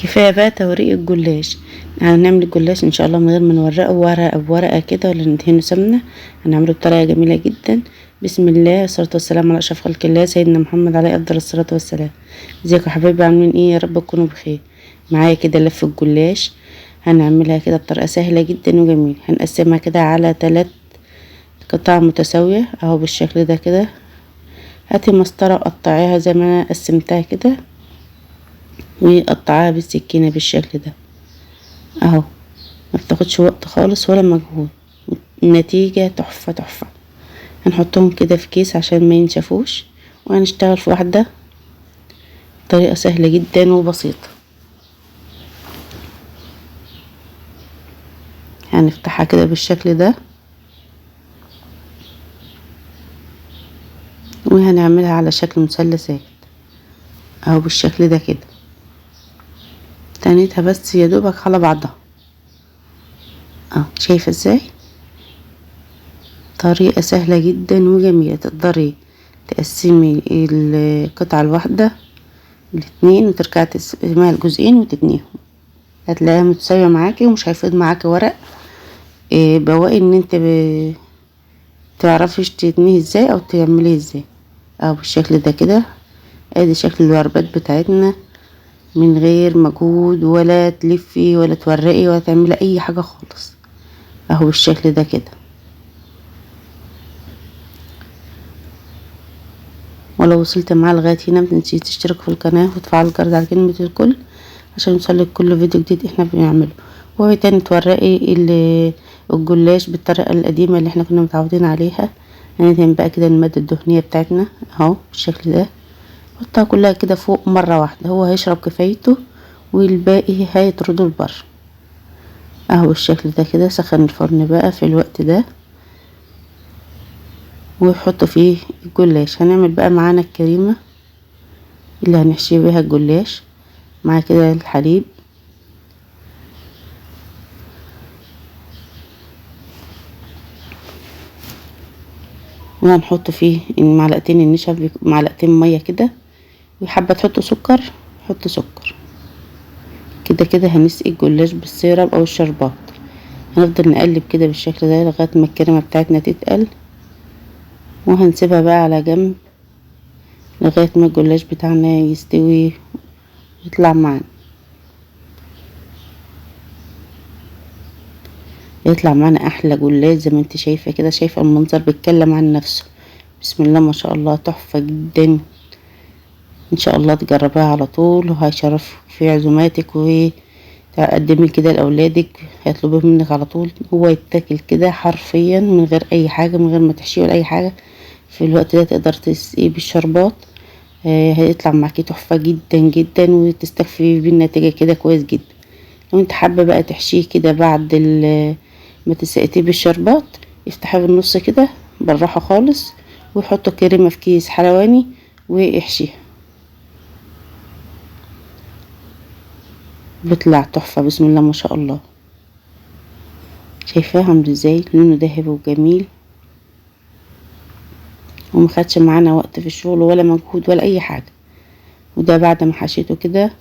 كفايه بقى توريق الجلاش. هنعمل الجلاش ان شاء الله من غير ما نورقه ورقه بورقه كده ولا ندهنه سمنه. هنعمله بطريقه جميله جدا. بسم الله والصلاه والسلام على اشرف خلق الله سيدنا محمد عليه افضل الصلاه والسلام. ازيكم يا حبايبي، عاملين ايه؟ يا رب تكونوا بخير. معايا كده لف الجلاش. هنعملها كده بطريقه سهله جدا وجميله. هنقسمها كده على 3 قطع متساويه اهو بالشكل ده كده. هاتي مسطره وقطعيها زي ما انا قسمتها كده، وقطعها بالسكينه بالشكل ده اهو. ما بتاخدش وقت خالص ولا مجهود، النتيجة تحفة تحفة. هنحطهم كده في كيس عشان ما ينشفوش، وهنشتغل في واحدة طريقة سهلة جدا وبسيطة. هنفتحها كده بالشكل ده، وهنعملها على شكل مثلثات اهو بالشكل ده كده. تنيتها بس يا دوبك على بعضها اهو، شايفة ازاي؟ طريقة سهلة جدا وجميلة. تقدري تقسمي القطعة الواحدة الاتنين وترجعي تقسميها لجزئين وتتنيهم، هتلاقيها متساوية معاكي ومش هيفيض معاكي ورق بواقي ان انت تعرفيش تتنيه ازاي او تعمليه ازاي اهو بالشكل ده كده. ادي شكل الوربات بتاعتنا من غير مجهود، ولا تلفي ولا تورقي ولا تعملي اي حاجة خالص اهو بالشكل ده كده. ولو وصلت معايا لغايه هنا متنسيش تشترك في القناه وتفعل الجرس على كلمه الكل عشان يوصلك كل فيديو جديد احنا بنعمله. وتاني تورقي الجلاش بالطريقه القديمه اللي احنا كنا متعودين عليها. هندهن بقى كده الماده الدهنيه بتاعتنا اهو بالشكل ده. حطها كلها كده فوق مره واحده، هو هيشرب كفايته والباقي هيطرده لبره اهو بالشكل ده كده. سخن الفرن بقى في الوقت ده ويحطوا فيه الجلاش. هنعمل بقى معانا الكريمه اللي هنحشي بيها الجلاش. مع كده الحليب وهنحط فيه معلقتين النشا معلقتين ميه كده، وحابه تحطوا سكر حطوا سكر. كده كده هنسقي الجلاش بالسيرب او الشربات. هنفضل نقلب كده بالشكل ده لغايه ما الكريمه بتاعتنا تتقل، وهنسيبها بقى على جنب لغايه ما الجلاش بتاعنا يستوي ويطلع معانا. يطلع معانا احلى جلاش زي ما انت شايفه كده. شايفه المنظر بيتكلم عن نفسه. بسم الله ما شاء الله، تحفه جدا. ان شاء الله تجربيها على طول وهيشرف في عزوماتك وتقدمي كده لاولادك، هيطلبوه منك على طول. هو يتاكل كده حرفيا من غير اي حاجه، من غير ما تحشيه ولا اي حاجه. في الوقت ده تقدر تسقيه بالشربات. هيطلع معاكي تحفه جدا جدا وتستكفي بالنتيجه كده كويس جدا. لو انت حابه بقى تحشيه كده بعد ما تسقيه بالشربات، افتحيه بالنص كده بالراحه خالص وحطوا كريمه في كيس حلواني واحشيها. بيطلع تحفه بسم الله ما شاء الله. شايفاه عامل ازاي؟ لونه ذهبي وجميل، ومخدش معانا وقت في الشغل ولا مجهود ولا اي حاجه. وده بعد ما حشيته كده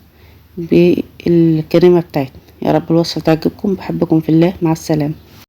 بالكريمه بتاعتنا. يا رب الوصفه تعجبكم. بحبكم في الله، مع السلامه.